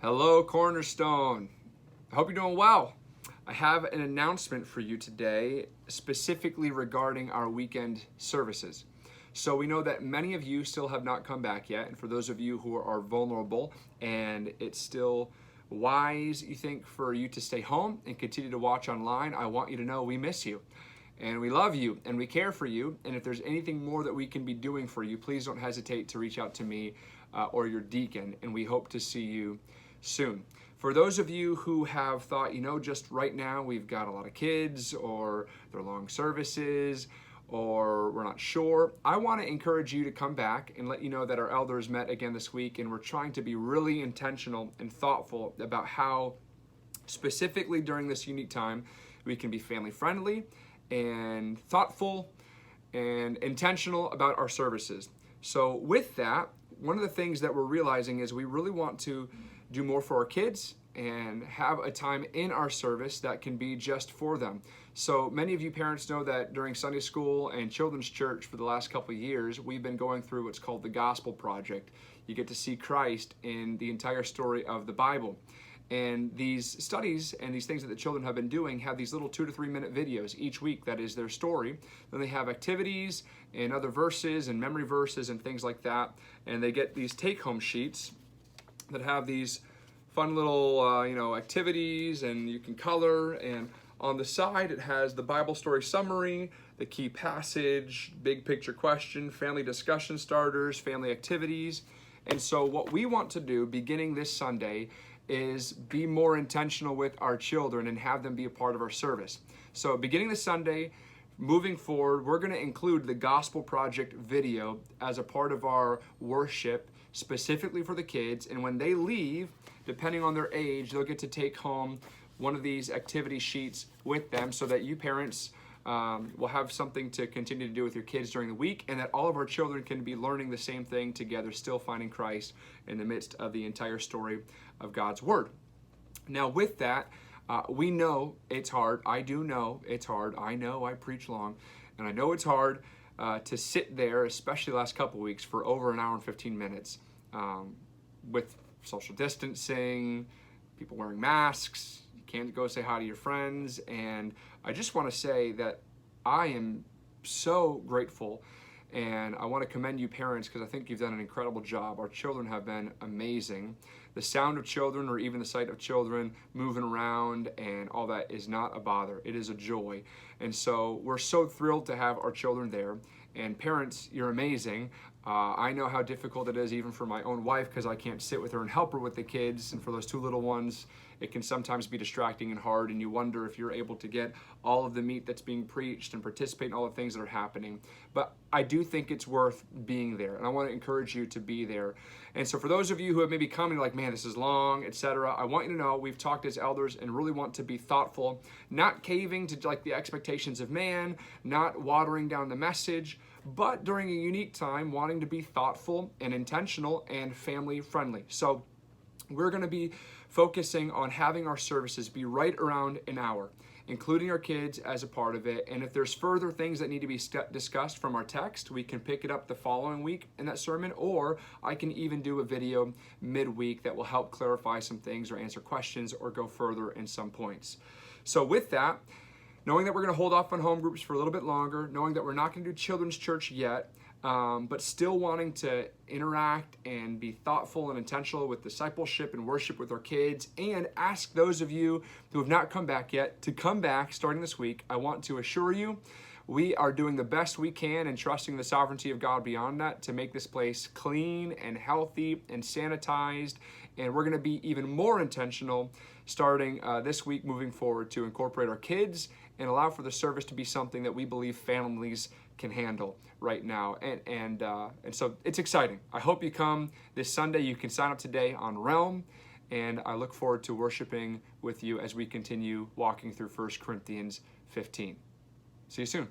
Hello, Cornerstone. I hope you're doing well. I have an announcement for you today, specifically regarding our weekend services. So we know that many of you still have not come back yet, and for those of you who are vulnerable and it's still wise, you think, for you to stay home and continue to watch online, I want you to know we miss you. And we love you and we care for you. And if there's anything more that we can be doing for you, please don't hesitate to reach out to me or your deacon. And we hope to see you soon. For those of you who have thought, just right now we've got a lot of kids or they're long services or we're not sure, I want to encourage you to come back and let you know that our elders met again this week, and we're trying to be really intentional and thoughtful about how specifically during this unique time we can be family friendly and thoughtful and intentional about our services. So with that, one of the things that we're realizing is we really want to do more for our kids and have a time in our service that can be just for them. So many of you parents know that during Sunday school and children's church for the last couple of years, we've been going through what's called the Gospel Project. You get to see Christ in the entire story of the Bible. And these studies and these things that the children have been doing have these little 2 to 3 minute videos each week that is their story. Then they have activities and other verses and memory verses and things like that. And they get these take-home sheets that have these fun little activities, and you can color, and on the side it has the Bible story summary, the key passage, big picture question, family discussion starters, family activities. And so what we want to do beginning this Sunday is be more intentional with our children and have them be a part of our service. So beginning this Sunday, moving forward, we're going to include the Gospel Project video as a part of our worship, specifically for the kids. And when they leave, depending on their age, they'll get to take home one of these activity sheets with them so that you parents will have something to continue to do with your kids during the week, and that all of our children can be learning the same thing together, still finding Christ in the midst of the entire story of God's Word. Now with that, we know it's hard. I do know it's hard. I know I preach long, and I know it's hard to sit there, especially the last couple of weeks, for over an hour and 15 minutes with social distancing, people wearing masks. You can't go say hi to your friends. And I just want to say that I am so grateful, and I want to commend you parents because I think you've done an incredible job. Our children have been amazing. The sound of children or even the sight of children moving around and all that is not a bother. It is a joy. And so we're so thrilled to have our children there. And parents, you're amazing. I know how difficult it is even for my own wife because I can't sit with her and help her with the kids. And for those 2 little ones, it can sometimes be distracting and hard, and you wonder if you're able to get all of the meat that's being preached and participate in all the things that are happening. But I do think it's worth being there, and I want to encourage you to be there. And so for those of you who have maybe come and like, man, this is long, etc., I want you to know we've talked as elders and really want to be thoughtful, not caving to like the expectations of man, not watering down the message, but during a unique time, wanting to be thoughtful and intentional and family friendly. So we're going to be focusing on having our services be right around an hour, including our kids as a part of it. And if there's further things that need to be discussed from our text, we can pick it up the following week in that sermon, or I can even do a video midweek that will help clarify some things or answer questions or go further in some points. So with that, knowing that we're going to hold off on home groups for a little bit longer, knowing that we're not going to do children's church yet, but still wanting to interact and be thoughtful and intentional with discipleship and worship with our kids, and ask those of you who have not come back yet to come back starting this week. I want to assure you we are doing the best we can and trusting the sovereignty of God beyond that to make this place clean and healthy and sanitized. And we're going to be even more intentional starting this week moving forward to incorporate our kids and allow for the service to be something that we believe families can handle right now. And so it's exciting. I hope you come this Sunday. You can sign up today on Realm, and I look forward to worshiping with you as we continue walking through 1 Corinthians 15. See you soon.